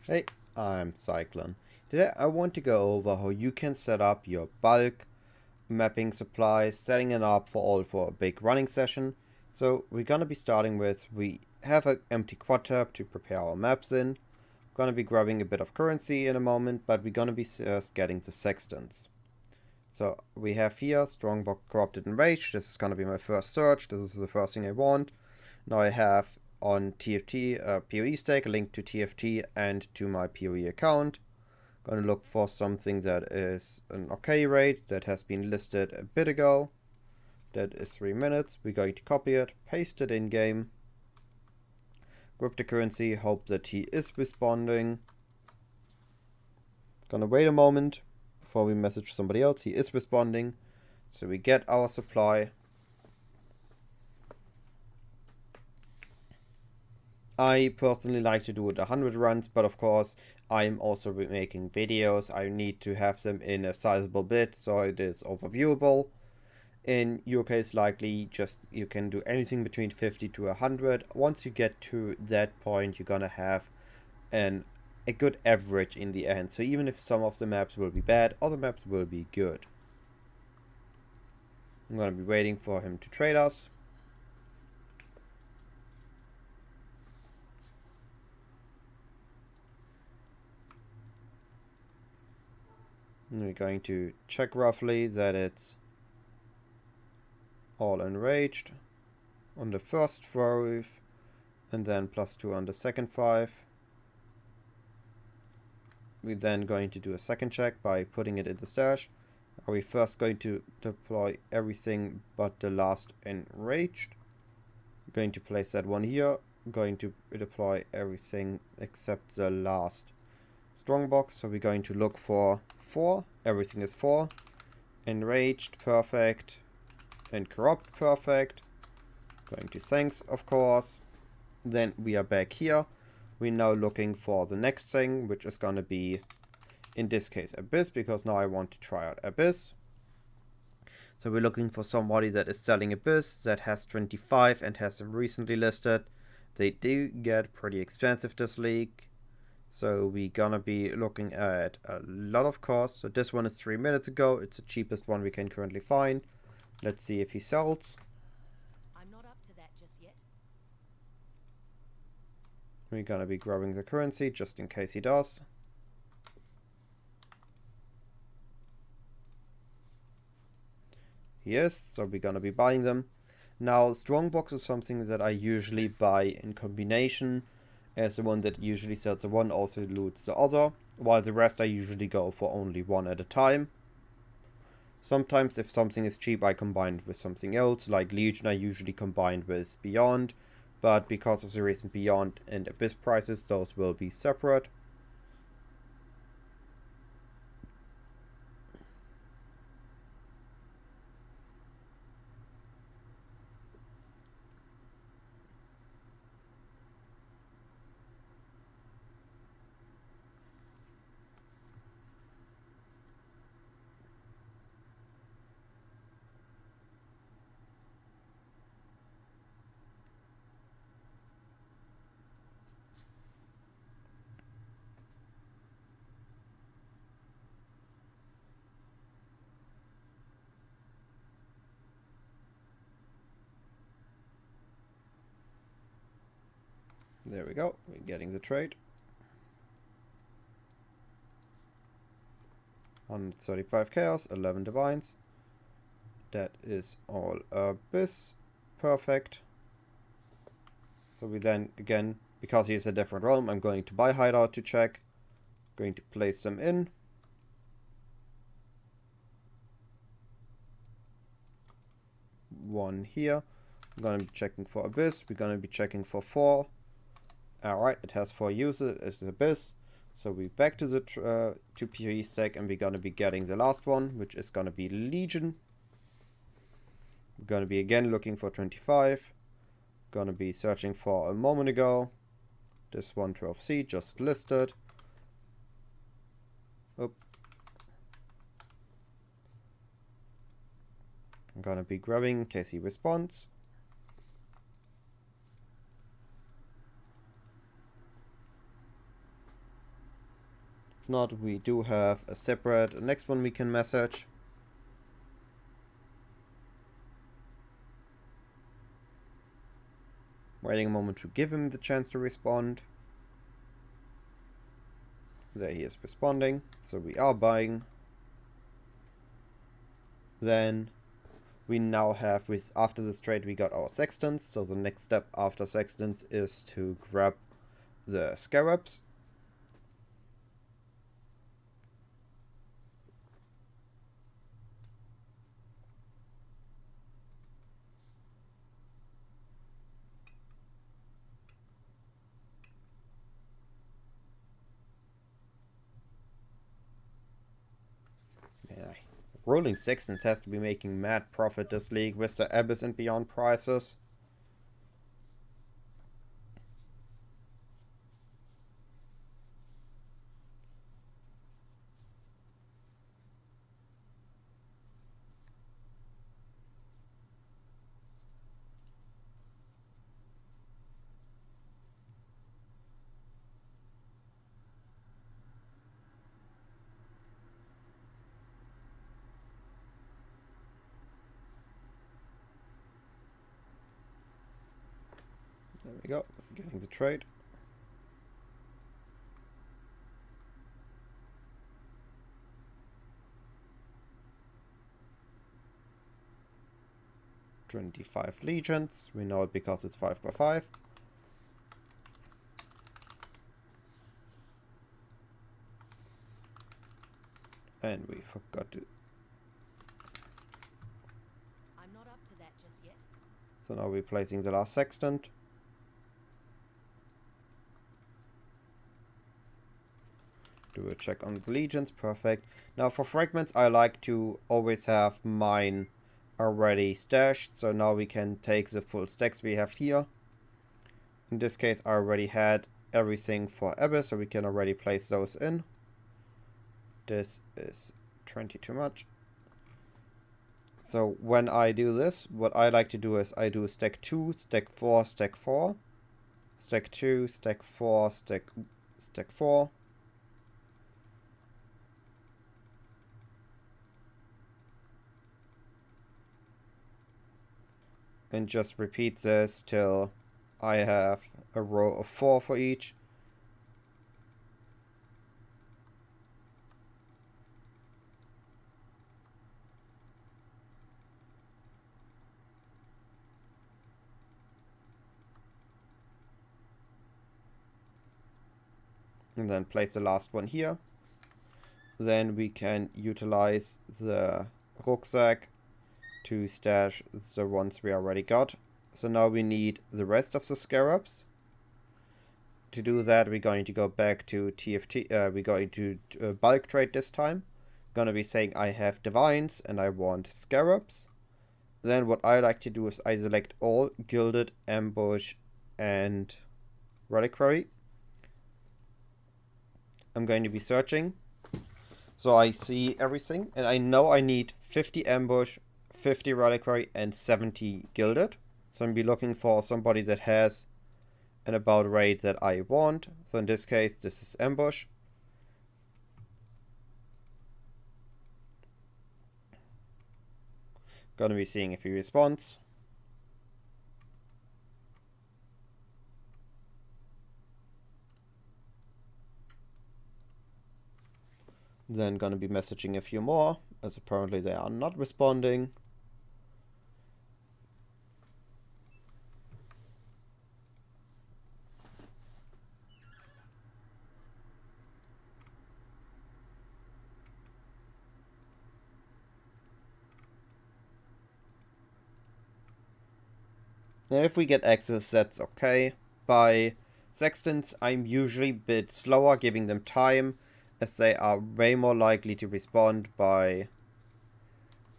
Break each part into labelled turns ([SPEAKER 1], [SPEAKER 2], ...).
[SPEAKER 1] Hey, I'm Cyclon. Today I want to go over how you can set up your bulk mapping supply, setting it up for a big running session. So we're gonna be starting with, we have an empty quad tab to prepare our maps in. Gonna be grabbing a bit of currency in a moment, but we're gonna be getting the Sextants. So we have here Strongbox, Corrupted, and Rage. This is gonna be my first search. This is the first thing I want. Now I have on TFT PoeStack a link to TFT and to my PoE account. Gonna look for something that is an okay rate that has been listed a bit ago. That is 3 minutes. We're going to copy it, paste it in game, grab the currency, hope that he is responding. Gonna wait a moment before we message somebody else. He is responding, so we get our supply. I personally like to do it 100 runs, but of course I'm also making videos. I need to have them in a sizable bit so it is overviewable. In your case, likely just you can do anything between 50 to 100. Once you get to that point, you're gonna have a good average in the end. So even if some of the maps will be bad, other maps will be good. I'm gonna be waiting for him to trade us. And we're going to check roughly that it's all enraged on the first 5 and then +2 on the second 5. We're then going to do a second check by putting it in the stash. Are we first going to deploy everything but the last enraged? I'm going to place that one here. I'm going to deploy everything except the last strongbox. So we're going to look for 4. Everything is 4. Enraged, perfect. And corrupt, perfect. Going to thanks, of course. Then we are back here. We're now looking for the next thing, which is going to be, in this case, Abyss, because now I want to try out Abyss. So we're looking for somebody that is selling Abyss, that has 25 and has them recently listed. They do get pretty expensive this league. So we're gonna be looking at a lot of costs. So this one is 3 minutes ago. It's the cheapest one we can currently find. Let's see if he sells.
[SPEAKER 2] I'm not up to that just yet.
[SPEAKER 1] We're gonna be grabbing the currency just in case he does. He is, so we're gonna be buying them. Now, Strongbox is something that I usually buy in combination, as the one that usually sells the one also loots the other, while the rest I usually go for only one at a time. Sometimes if something is cheap I combine it with something else, like Legion I usually combine with Beyond, but because of the recent Beyond and Abyss prices, those will be separate. There we go, we're getting the trade. 135 chaos, 11 divines. That is all Abyss. Perfect. So we then, again, because he's a different realm, I'm going to buy Hideout to check. Going to place them in. One here. I'm going to be checking for Abyss. We're going to be checking for 4. Alright, it has 4 users. It's Abyss. So we're back to the to PoeStack, and we're going to be getting the last one, which is going to be Legion. We're going to be again looking for 25. Going to be searching for a moment ago. This 112C just listed. Oop. I'm going to be grabbing in case he responds. If not, we do have a separate next one we can message. Waiting a moment to give him the chance to respond. There he is responding, so we are buying. Then we now have, after this trade, we got our Sextants. So the next step after Sextants is to grab the Scarabs. Yeah, rolling Sextants has to be making mad profit this league with the Abyss and Beyond prices. There we go, getting the trade. $25 legions. We know it because it's 5x5. And we forgot to.
[SPEAKER 2] I'm not up to that just yet.
[SPEAKER 1] So now we're placing the last Sextant. Do a check on the legions. Perfect. Now for fragments, I like to always have mine already stashed. So now we can take the full stacks we have here. In this case, I already had everything for Abyss, so we can already place those in. This is 20 too much. So when I do this, what I like to do is I do stack 2, stack 4, stack 4. Stack 2, stack 4, stack 4. And just repeat this till I have a row of 4 for each. And then place the last one here. Then we can utilize the rucksack to stash the ones we already got. So now we need the rest of the Scarabs. To do that, we're going to go back to TFT. We're going to bulk trade this time. Gonna be saying I have Divines and I want Scarabs. Then what I like to do is I select all Gilded, Ambush, and Reliquary. I'm going to be searching. So I see everything, and I know I need 50 Ambush, 50 Reliquary, and 70 Gilded. So I'm going to be looking for somebody that has an about rate that I want. So in this case, this is Ambush. Gonna be seeing if he responds. Then gonna be messaging a few more, as apparently they are not responding. And if we get access, that's okay. By Sextants, I'm usually a bit slower, giving them time, as they are way more likely to respond. By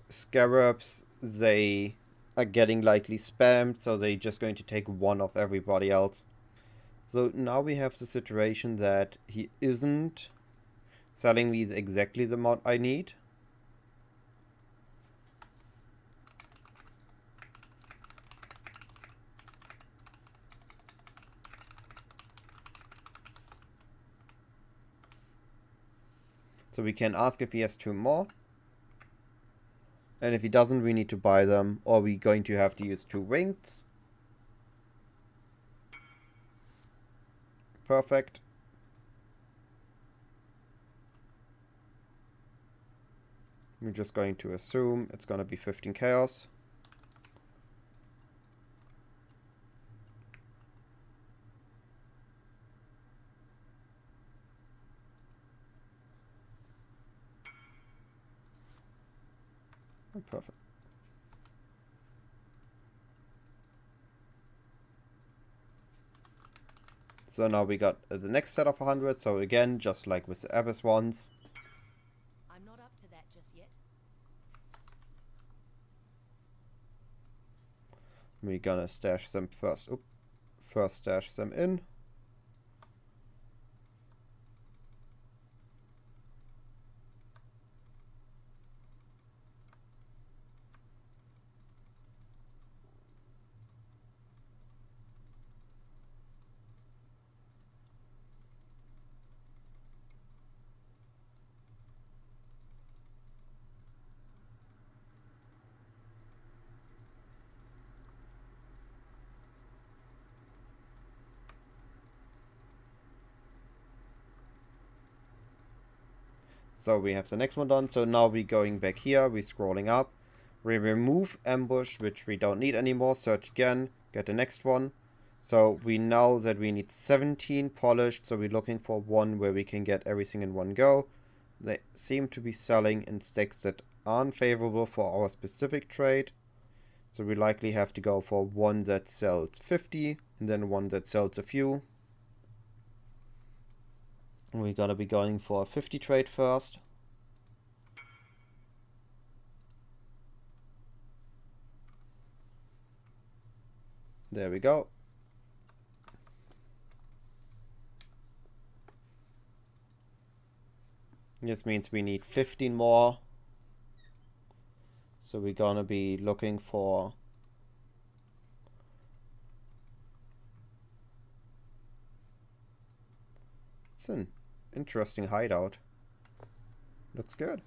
[SPEAKER 1] Scarabs, they are getting likely spammed, so they're just going to take one of everybody else. So now we have the situation that he isn't selling me exactly the amount I need. So we can ask if he has 2 more. And if he doesn't, we need to buy them, or we're going to have to use 2 wings. Perfect. We're just going to assume it's going to be 15 chaos. Perfect. So now we got the next set of 100. So again, just like with the Abyss ones.
[SPEAKER 2] I'm not up to that just yet.
[SPEAKER 1] We're gonna stash them first. First stash them in. So we have the next one done. So now we're going back here. We're scrolling up. We remove ambush, which we don't need anymore. Search again. Get the next one. So we know that we need 17 polished. So we're looking for one where we can get everything in one go. They seem to be selling in stacks that aren't favorable for our specific trade. So we likely have to go for one that sells 50 and then one that sells a few. We gotta be going for a 50 trade first. There we go. This means we need 15 more. So we're gonna be looking for it's an interesting hideout. Looks good.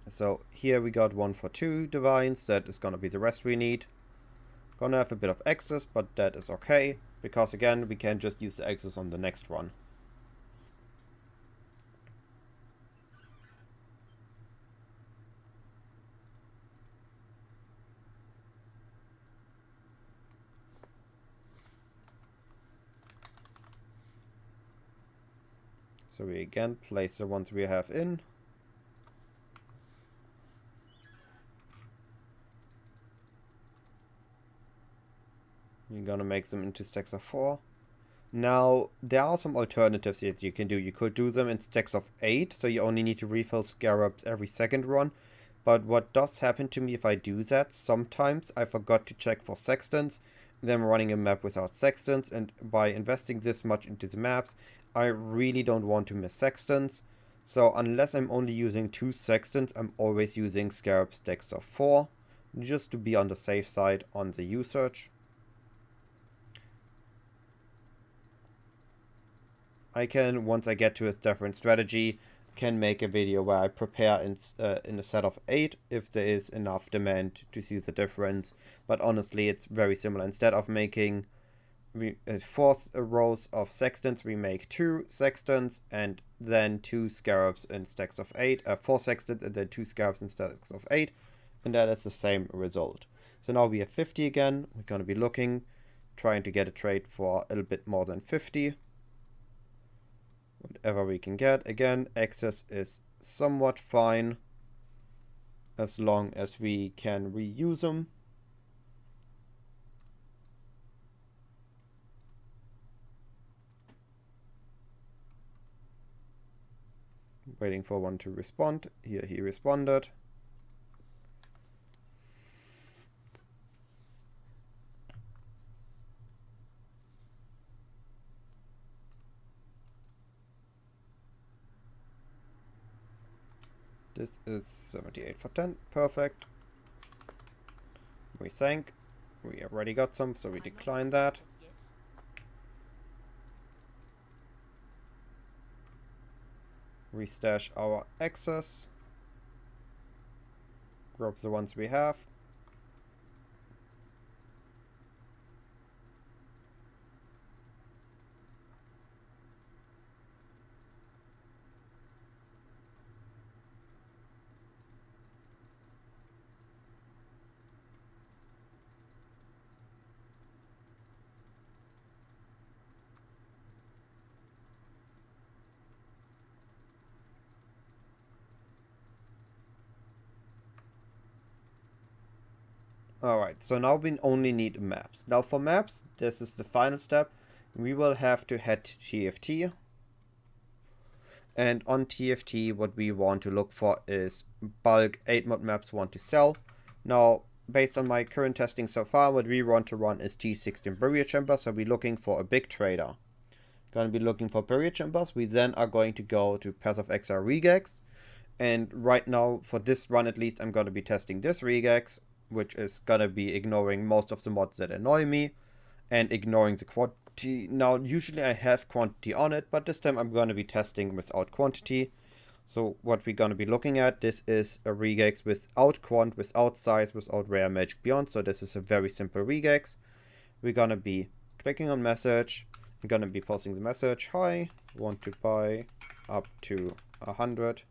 [SPEAKER 1] So here we got 1 for 2 divines. That is gonna be the rest we need. Gonna have a bit of excess, but that is okay. Because again, we can just use the excess on the next one. So we again place the ones we have in. You're gonna make them into stacks of 4. Now, there are some alternatives that you can do. You could do them in stacks of 8, so you only need to refill Scarabs every second run. But what does happen to me if I do that, sometimes I forgot to check for Sextants, then running a map without Sextants, and by investing this much into the maps, I really don't want to miss Sextants. So unless I'm only using 2 Sextants, I'm always using Scarab stacks of 4, just to be on the safe side on the usage. I can, once I get to a different strategy, can make a video where I prepare in a set of 8 if there is enough demand to see the difference. But honestly, it's very similar. Instead of making 4 rows of Sextants, we make 2 Sextants and then 2 Scarabs in stacks of 8. 4 Sextants and then 2 Scarabs in stacks of 8. And that is the same result. So now we have 50 again. We're going to be looking, trying to get a trade for a little bit more than 50. Whatever we can get. Again, excess is somewhat fine as long as we can reuse them. Waiting for one to respond. Here he responded. This is 78 for 10. Perfect. We sank. We already got some, so we decline that. restash our excess, group the ones we have. Alright, so now we only need maps. Now for maps, this is the final step. We will have to head to TFT. And on TFT, what we want to look for is bulk 8-mod maps want to sell. Now, based on my current testing so far, what we want to run is T16 burial chambers. So we're looking for a big trader. Going to be looking for burial chambers. We then are going to go to Passive XR regex. And right now, for this run at least, I'm going to be testing this regex, which is gonna be ignoring most of the mods that annoy me and ignoring the quantity. Now, usually I have quantity on it, but this time I'm gonna be testing without quantity. So what we're gonna be looking at, this is a regex without quant, without size, without rare magic beyond. So this is a very simple regex. We're gonna be clicking on message. I'm gonna be posting the message. Hi, want to buy up to 100.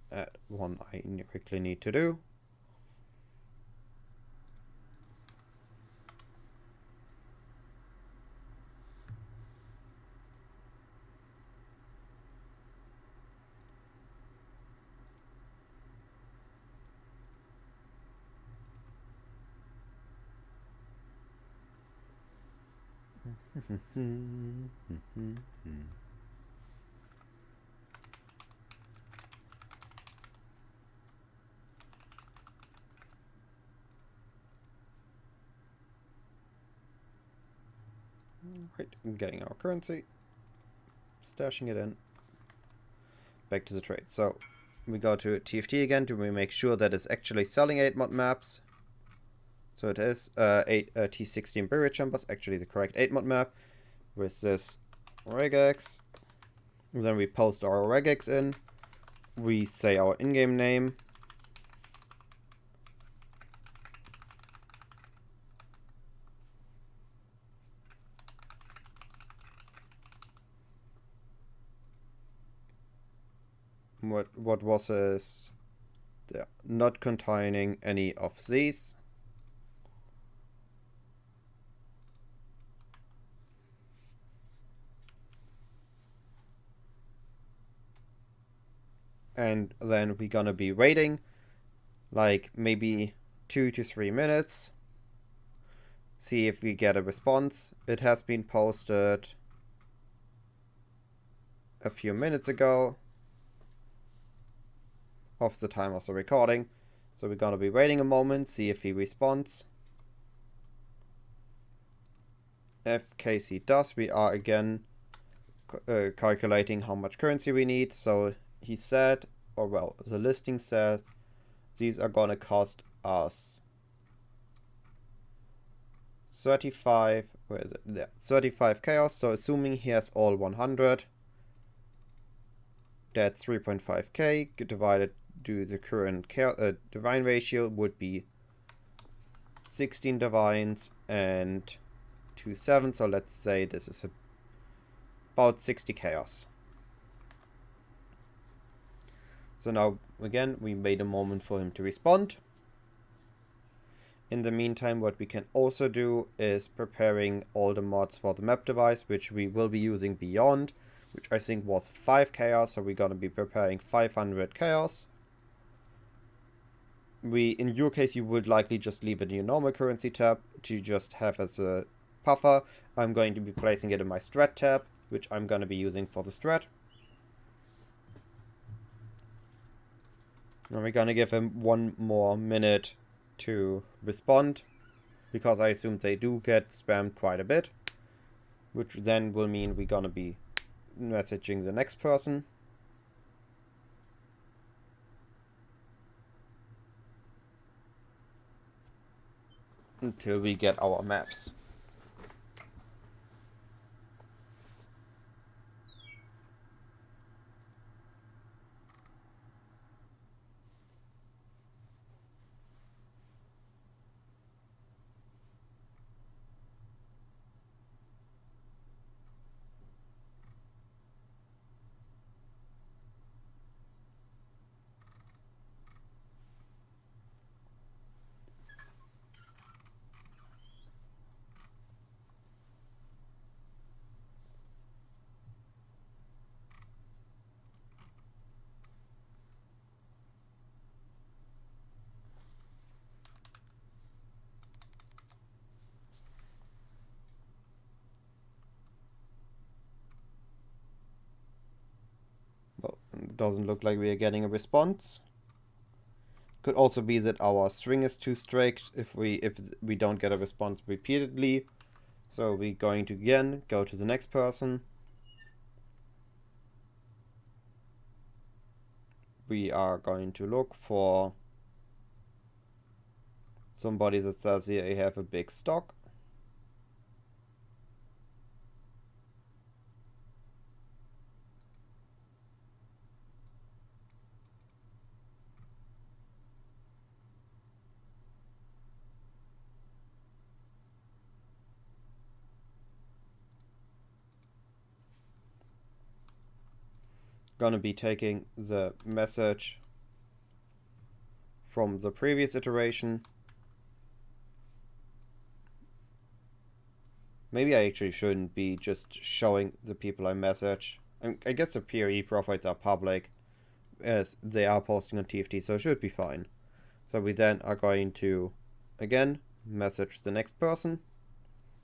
[SPEAKER 1] That one I quickly need to do. Right, I'm getting our currency, stashing it in, back to the trade. So we go to TFT again to make sure that it's actually selling 8-mod maps. So it is T16 burial chambers, actually the correct 8-mod map, with this regex. And then we post our regex in, we say our in-game name. What was this? Yeah, not containing any of these. And then we're gonna be waiting like maybe 2 to 3 minutes. See if we get a response. It has been posted a few minutes ago of the time of the recording. So we're gonna be waiting a moment, see if he responds. If case he does, we are again calculating how much currency we need. So he said, or well, the listing says these are gonna cost us 35, where is it? Yeah, 35 chaos. So assuming he has all 100, that's 3.5k divided to the current divine ratio would be 16 divines and 2 7. So let's say this is about 60 chaos. So now again we wait a moment for him to respond. In the meantime, what we can also do is preparing all the mods for the map device, which we will be using beyond, which I think was 5 chaos. So we're gonna be preparing 500 chaos. In your case, you would likely just leave it in your normal currency tab to just have as a puffer. I'm going to be placing it in my strat tab, which I'm going to be using for the strat. And we're going to give him 1 more minute to respond, because I assume they do get spammed quite a bit, which then will mean we're going to be messaging the next person. Until we get our maps. doesn't look like we are getting a response. Could also be that our string is too strict if we don't get a response repeatedly. So we're going to again go to the next person. We are going to look for somebody that says here I have a big stock. Gonna be taking the message from the previous iteration. Maybe I actually shouldn't be just showing the people I message. I guess the PoE profiles are public as they are posting on TFT, so it should be fine. So we then are going to again message the next person.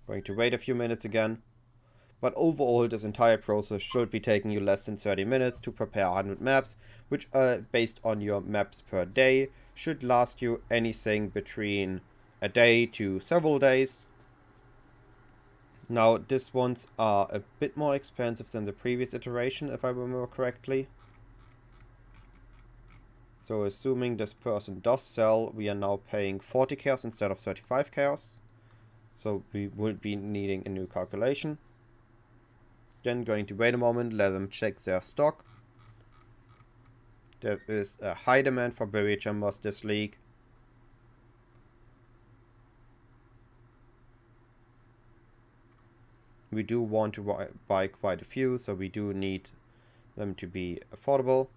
[SPEAKER 1] Going to wait a few minutes again. But overall, this entire process should be taking you less than 30 minutes to prepare 100 maps, which based on your maps per day, should last you anything between a day to several days. Now, these ones are a bit more expensive than the previous iteration, if I remember correctly. So assuming this person does sell, we are now paying 40 chaos instead of 35 chaos. So we will be needing a new calculation. Then going to wait a moment, let them check their stock. There is a high demand for buried chambers this league. We do want to buy quite a few, so we do need them to be affordable.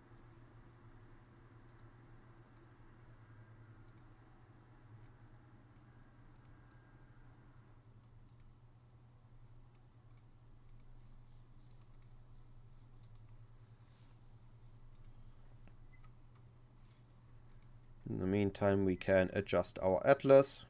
[SPEAKER 1] In the meantime, we can adjust our atlas.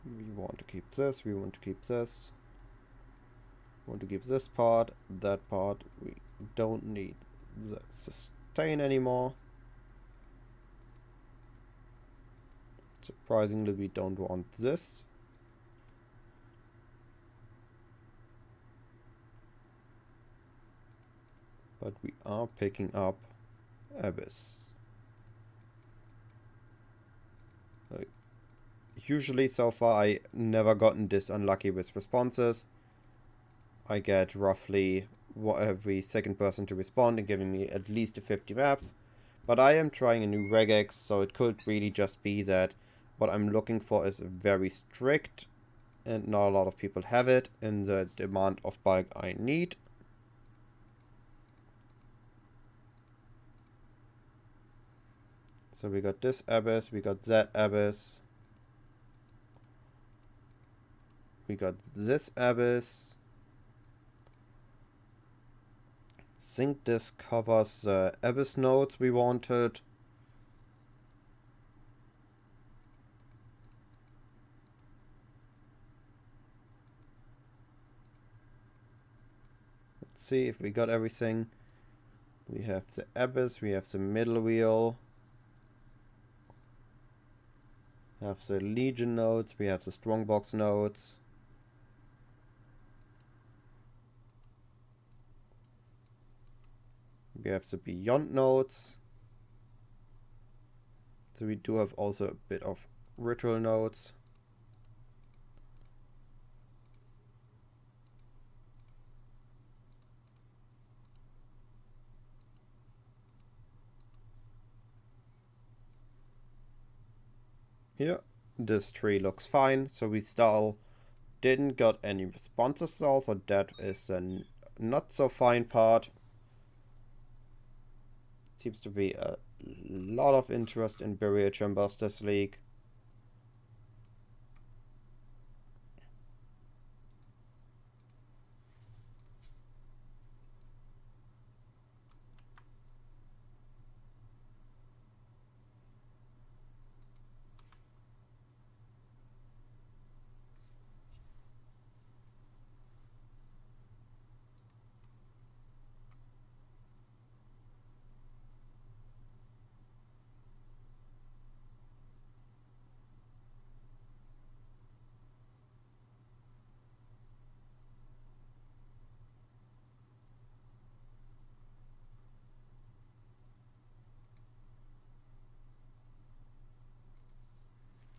[SPEAKER 1] We want to keep this, we want to keep this. Want to keep this part, that part. We don't need the sustain anymore. Surprisingly, we don't want this. But we are picking up Abyss. Usually so far I never gotten this unlucky with responses. I get roughly every second person to respond and giving me at least 50 maps. But I am trying a new regex, so it could really just be that what I'm looking for is very strict and not a lot of people have it in the demand of bulk I need. So we got this Abyss, we got that Abyss. We got this Abyss. I think this covers the Abyss nodes we wanted. Let's see if we got everything. We have the Abyss, we have the middle wheel. We have the Legion nodes, we have the Strongbox nodes. We have the Beyond nodes. So we do have also a bit of Ritual nodes. Here, this tree looks fine, so we still didn't got any responses so that is a not so fine part. Seems to be a lot of interest in barrier chambers this league.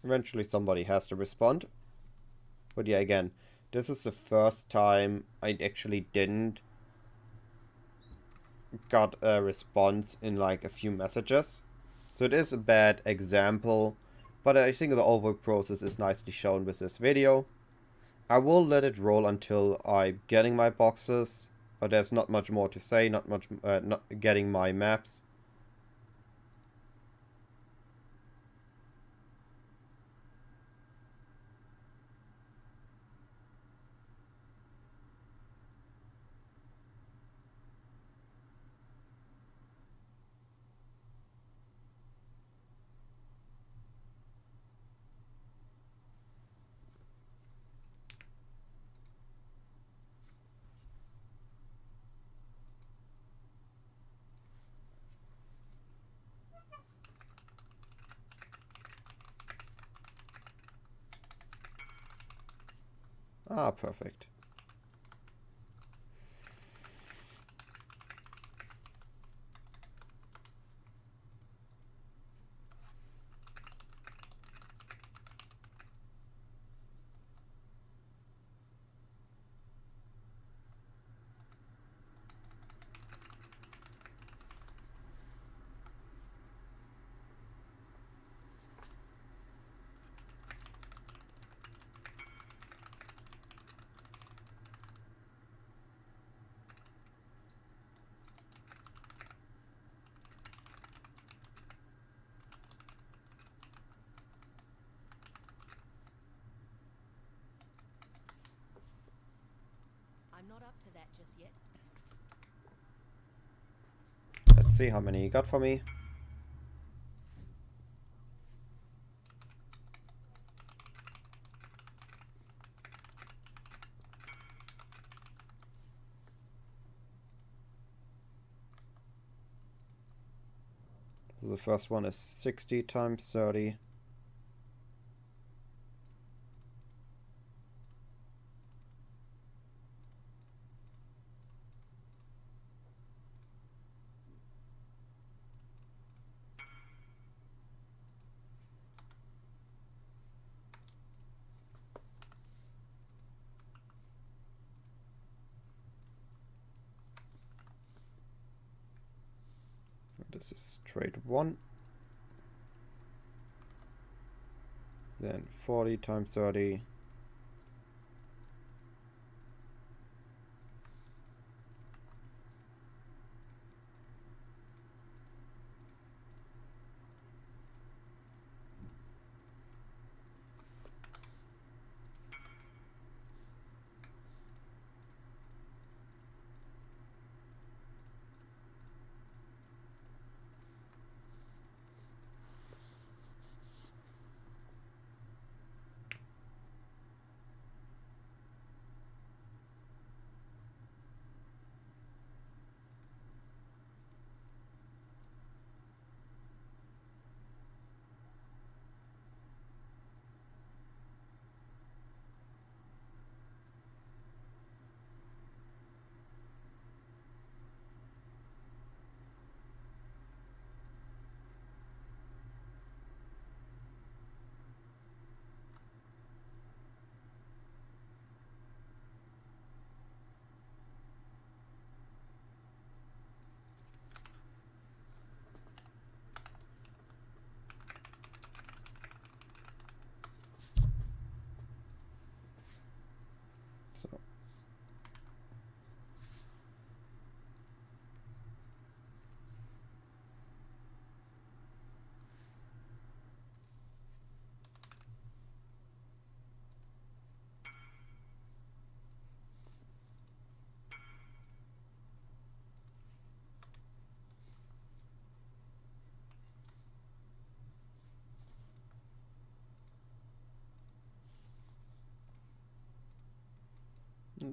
[SPEAKER 1] Eventually somebody has to respond. But yeah, again, this is the first time I actually didn't got a response in like a few messages. So it is a bad example, but I think the overall process is nicely shown with this video. I will let it roll until I'm getting my boxes, but there's not much more to say, not getting my maps. Ah, perfect.
[SPEAKER 2] I'm not up to that just yet.
[SPEAKER 1] Let's see how many you got for me. So the first one is 60 times 30. This is trade 1. Then 40 times 30.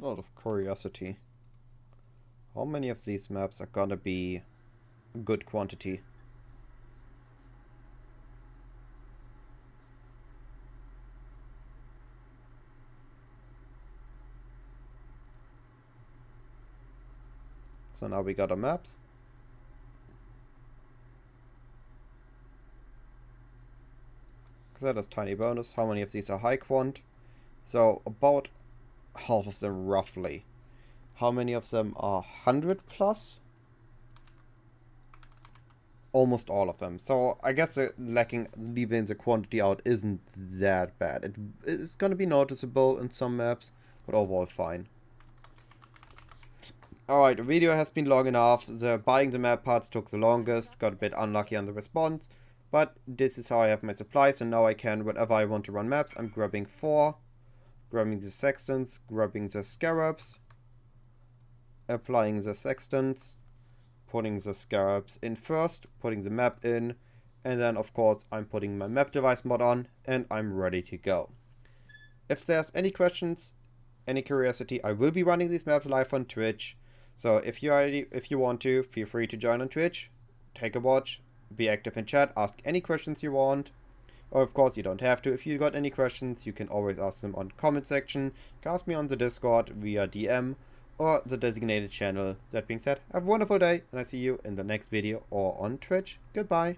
[SPEAKER 1] Out of curiosity, how many of these maps are gonna be a good quantity? So now we got our maps. That is tiny bonus. How many of these are high quant? So about half of them roughly. How many of them are 100 plus? Almost all of them. So I guess leaving the quantity out isn't that bad. It's gonna be noticeable in some maps, but overall fine. Alright, the video has been long enough. Buying the map parts took the longest. Got a bit unlucky on the response. But this is how I have my supplies, and now I can, whenever I want to run maps, I'm grabbing 4. Grabbing the Sextants, grabbing the Scarabs. Applying the Sextants. Putting the Scarabs in first, putting the map in. And then, of course, I'm putting my map device mod on, and I'm ready to go. If there's any questions, any curiosity, I will be running these maps live on Twitch. So if you want to, feel free to join on Twitch, take a watch, be active in chat, ask any questions you want. Or of course you don't have to. If you got any questions, you can always ask them on the comment section. You can ask me on the Discord via DM or the designated channel. That being said, have a wonderful day, and I see you in the next video or on Twitch. Goodbye.